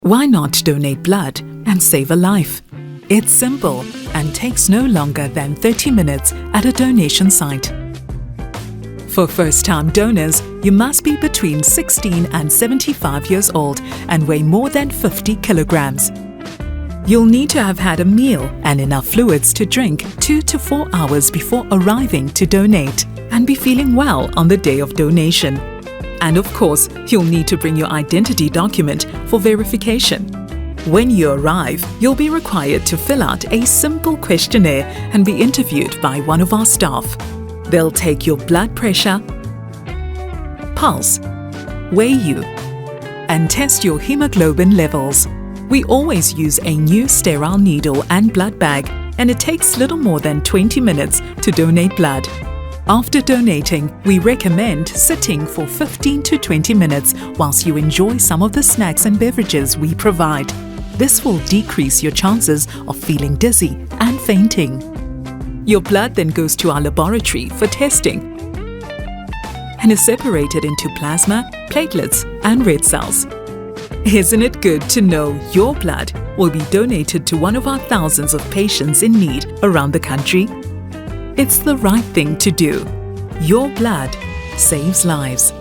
Why not donate blood and save a life? It's simple and takes no longer than 30 minutes at a donation site. For first-time donors, you must be between 16 and 75 years old and weigh more than 50 kilograms. You'll need to have had a meal and enough fluids to drink 2 to 4 hours before arriving to donate and be feeling well on the day of donation. And of course, you'll need to bring your identity document for verification. When you arrive, you'll be required to fill out a simple questionnaire and be interviewed by one of our staff. They'll take your blood pressure, pulse, weigh you, and test your hemoglobin levels. We always use a new sterile needle and blood bag, and it takes little more than 20 minutes to donate blood. After donating, we recommend sitting for 15 to 20 minutes whilst you enjoy some of the snacks and beverages we provide. This will decrease your chances of feeling dizzy and fainting. Your blood then goes to our laboratory for testing and is separated into plasma, platelets, and red cells. Isn't it good to know your blood will be donated to one of our thousands of patients in need around the country? It's the right thing to do. Your blood saves lives.